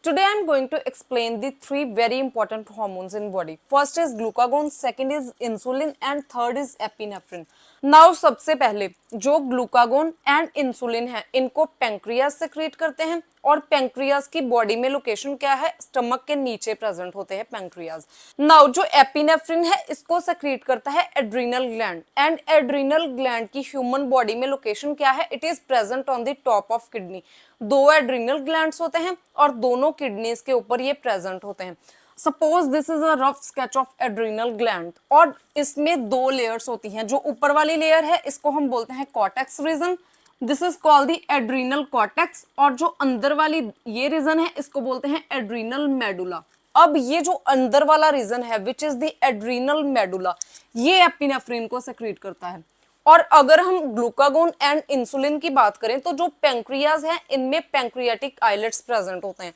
Today I am going to explain the three very important hormones in body. First is glucagon, second is insulin and third is epinephrine. Now सबसे पहले जो glucagon and insulin है इनको pancreas secret करते हैं और pancreas की body में लोकेशन क्या है, स्टमक के नीचे प्रेजेंट होते हैं पेंक्रियास. नाउ जो एपिनेफ्रिन है इसको सेक्रेट करता है adrenal gland and adrenal gland की ह्यूमन बॉडी में लोकेशन क्या है, it is present on the top of kidney. दो एड्रीनल ग्लैंड्स होते हैं और दोनों किडनीज के ऊपर ये प्रेजेंट होते हैं. Suppose this is a rough sketch of adrenal gland और इसमें दो लेयर्स होती हैं. जो ऊपर वाली लेयर है इसको हम बोलते हैं cortex region, this is called the adrenal cortex. और जो अंदर वाली ये रीजन है इसको बोलते हैं एड्रीनल मेडुला. अब ये जो अंदर वाला रीजन है विच इज द एड्रीनल मेडुला, ये एपिनेफ्रिन को सेक्रेट करता है. और अगर हम ग्लूकागोन एंड इंसुलिन की बात करें तो जो पेंक्रियाज है इनमें पेंक्रियाटिक आइलेट्स प्रेजेंट होते हैं.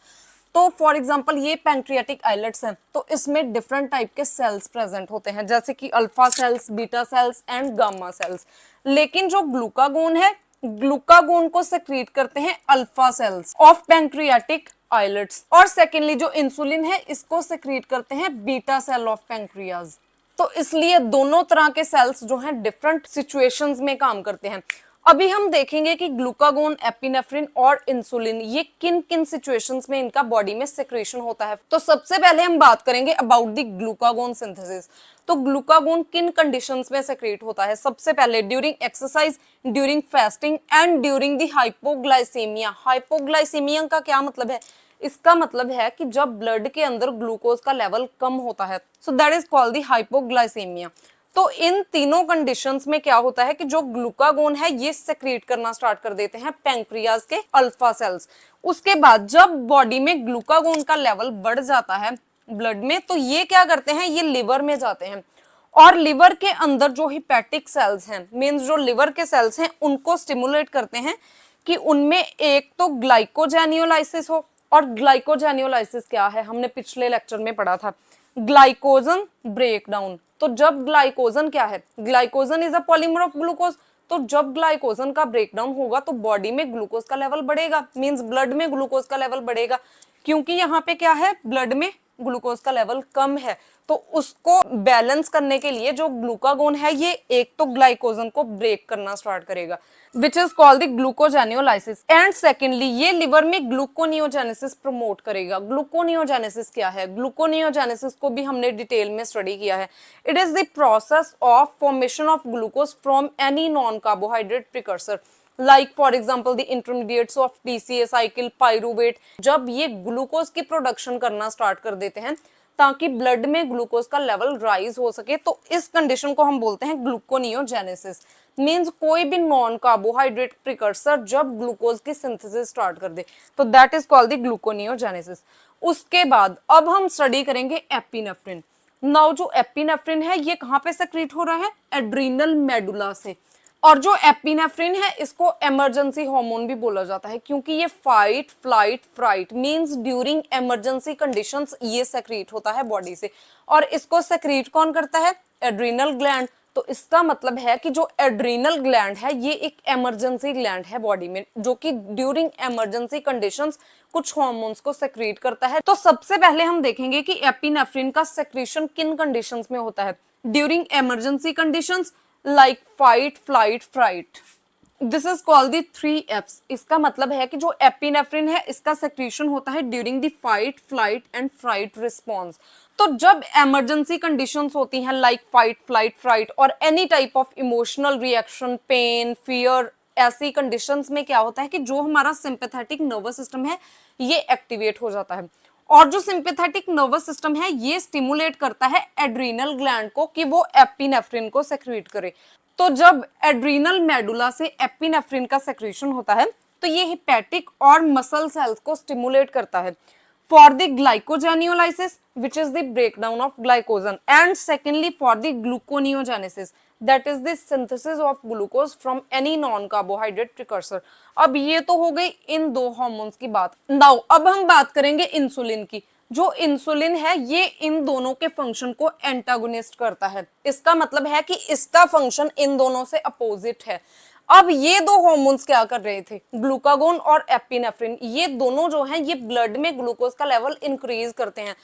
तो फॉर एग्जांपल ये पेंक्रियाटिक आइलेट्स हैं तो इसमें डिफरेंट टाइप के सेल्स प्रेजेंट होते हैं जैसे कि alpha cells, beta cells and gamma cells. लेकिन जो ग्लूकागोन है, ग्लूकागोन को सेक्रेट करते हैं alpha cells of pancreatic islets. और सेकेंडली जो इंसुलिन है इसको सेक्रेट करते हैं बीटा सेल ऑफ पेंक्रियाज. तो इसलिए दोनों तरह के सेल्स जो हैं डिफरेंट सिचुएशंस में काम करते हैं. अभी हम देखेंगे कि ग्लूकागोन, एपिनेफ्रिन और इंसुलिन ये किन किन सिचुएशंस में इनका बॉडी में सेक्रेशन होता है. तो सबसे पहले हम बात करेंगे अबाउट द ग्लूकागोन सिंथेसिस. तो ग्लूकागोन किन कंडीशंस में सेक्रेट होता है. सबसे पहले during exercise, during fasting and during the hypoglycaemia. Hypoglycaemia का क्या मतलब है, इसका मतलब है कि जब ब्लड के अंदर ग्लूकोज का लेवल कम होता है, so that is called the hypoglycaemia. तो इन तीनों कंडीशंस में क्या होता है कि जो ग्लूकागोन है ये सेक्रेट करना स्टार्ट कर देते हैं पेंक्रियाज के अल्फा सेल्स. उसके बाद जब बॉडी में ग्लूकागोन का लेवल बढ़ जाता है ब्लड में तो ये क्या करते हैं, ये लिवर में जाते हैं और लिवर के अंदर जो हिपैटिक सेल्स हैं, मींस जो लिवर के सेल्स हैं, उनको स्टिमुलेट करते हैं कि उनमें एक तो ग्लाइकोजेनियोलाइसिस हो. और ग्लाइकोजेनियोलाइसिस क्या है, हमने पिछले लेक्चर में पढ़ा था, ग्लाइकोजन ब्रेकडाउन. तो जब ग्लाइकोजन क्या है, glycogen is a polymer of glucose. तो जब ग्लाइकोजन का ब्रेकडाउन होगा तो बॉडी में ग्लूकोज का लेवल बढ़ेगा, मींस ब्लड में ग्लूकोज का लेवल बढ़ेगा. क्योंकि यहाँ पे क्या है, ब्लड में ग्लूकोज का लेवल कम है तो उसको बैलेंस करने के लिए जो ग्लूकागोन है ये एक तो ग्लाइकोजन को ब्रेक करना स्टार्ट करेगा which is called the glycogenolysis. And secondly ये लिवर में ग्लूकोनियोजेनेसिस प्रमोट करेगा. ग्लूकोनियोजेनेसिस क्या है, ग्लूकोनियोजेनेसिस को भी हमने डिटेल में स्टडी किया है. It is the process of formation of glucose from any non carbohydrate precursor like for example the intermediates of TCA cycle, pyruvate. जब ये ग्लूकोज की प्रोडक्शन करना स्टार्ट कर देते हैं ताकि ब्लड में ग्लूकोज का लेवल राइज हो सके, तो इस कंडीशन को हम बोलते हैं ग्लूकोनियोजेनेसिस. मींस कोई भी नॉन कार्बोहाइड्रेट प्रिकर्सर जब ग्लूकोज की सिंथेसिस स्टार्ट कर दे तो that is called the gluconeogenesis. उसके बाद अब हम स्टडी करेंगे एपिनेफ्रिन. नाउ जो एपिनेफ्रिन है ये कहाँ पे सेक्रेट हो रहा है, एड्रीनल मेडुला से. और जो एपिनेफ्रिन है इसको इमरजेंसी हार्मोन भी बोला जाता है क्योंकि ये fight flight fright means during emergency conditions ये सेक्रेट होता है बॉडी से. और इसको सेक्रेट कौन करता है, एड्रीनल ग्लैंड. तो इसका मतलब है कि जो एड्रीनल ग्लैंड है ये एक इमरजेंसी ग्लैंड है बॉडी में जो कि ड्यूरिंग इमरजेंसी कंडीशंस कुछ हार्मोन्स को सेक्रेट करता है. तो सबसे पहले हम देखेंगे कि एपिनेफ्रिन का सेक्रेशन किन कंडीशंस में होता है. During emergency conditions like fight flight fright. This is called the 3Fs. इसका मतलब है कि जो एपिनेफ्रिन है इसका सेक्रेशन होता है during the fight flight and fright response. तो जब इमरजेंसी कंडीशंस होती हैं लाइक फाइट फ्लाइट फ्राइट और any type of emotional reaction, pain, fear, ऐसी कंडीशंस में क्या होता है कि जो हमारा सिंपैथेटिक नर्वस सिस्टम है ये एक्टिवेट हो जाता है. और जो सिंपैथेटिक नर्वस सिस्टम है ये स्टिमुलेट करता है एड्रीनल ग्लैंड को कि वो एपिनेफ्रिन को सेक्रेट करे. तो जब एड्रीनल मेडुला से एपिनेफ्रिन का सेक्रेशन होता है तो ये हिपैटिक और मसल सेल्स को स्टिमुलेट करता है for the glycogenolysis which is the breakdown of glycogen and secondly for the gluconeogenesis that is the synthesis of glucose from any non carbohydrate precursor. अब ये तो हो गई इन दो हार्मोन्स की बात. नाउ अब हम बात करेंगे इंसुलिन की. जो इंसुलिन है ये इन दोनों के फंक्शन को एंटागोनिस्ट करता है. इसका मतलब है कि इसका फंक्शन इन दोनों से अपोजिट है. अब ये दो हार्मोन्स क्या कर रहे थे, ग्लूकागोन और एपिनेफ्रिन, ये दोनों जो हैं ये ब्लड में ग्लूकोज का लेवल इंक्रीज करते हैं।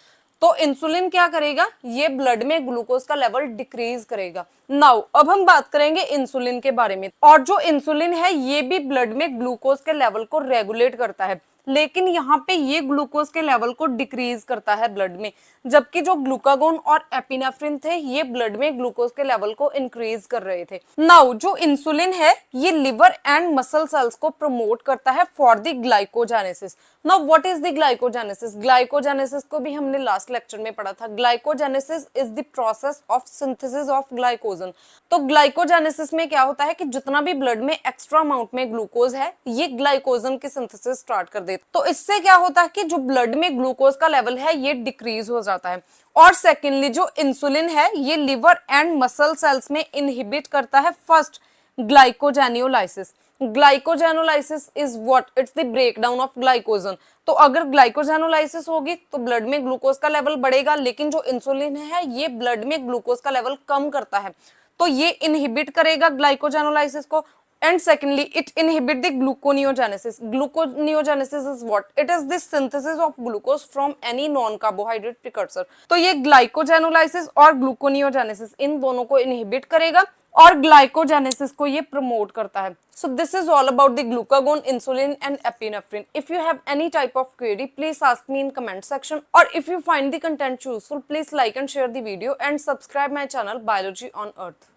तो इंसुलिन क्या करेगा, ये ब्लड में ग्लूकोज का लेवल डिक्रीज करेगा। नाउ अब हम बात करेंगे इंसुलिन के बारे में। और जो इंसुलिन है ये भी ब्लड में ग्लूकोज के लेवल को रेगुलेट करता है, लेकिन यहाँ पे ये ग्लूकोज के लेवल को डिक्रीज करता है ब्लड में, जबकि जो ग्लूकागोन और एपिनेफ्रिन थे ये ब्लड में ग्लूकोज के लेवल को इंक्रीज कर रहे थे। नाउ जो इंसुलिन है ये लिवर एंड मसल सेल्स को प्रमोट करता है for the glycogenesis. Now what is the glycogenesis? Glycogenesis को भी हमने लास्ट लेक्चर में पढ़ा था। Glycogenesis is the process of synthesis of glycogen. तो ग्लाइकोजेनेसिस में क्या होता है कि जितना भी ब्लड में एक्स्ट्रा अमाउंट में ग्लूकोज है ये ग्लाइकोजन की सिंथेसिस स्टार्ट कर देता है। तो इससे क्या होता है कि जो ब्लड में ग्लूकोज का लेवल है ये डिक्रीज हो जाता है। और सेकेंडली जो इंसुलिन है ये लिवर एंड मसल सेल्स में इनहिबिट करता है first glycogenolysis. Glycogenolysis is what? It's the breakdown of glycogen. तो अगर ग्लाइकोजेनोलाइसिस होगी तो ब्लड में ग्लूकोज का लेवल बढ़ेगा, लेकिन जो इंसुलिन है ये ब्लड में ग्लूकोज का लेवल कम करता है, तो ये इनहिबिट करेगा ग्लाइकोजेनोलाइसिस को। and secondly it inhibit the gluconeogenesis. Gluconeogenesis is what? It is the synthesis of glucose from any non carbohydrate precursor. तो ये glycogenolysis और gluconeogenesis इन दोनों को inhibit करेगा और glycogenesis को ये promote करता है. So this is all about the glucagon, insulin and epinephrine. If you have any type of query, please ask me in comment section, or if you find the content useful, please like and share the video and subscribe my channel Biology on Earth.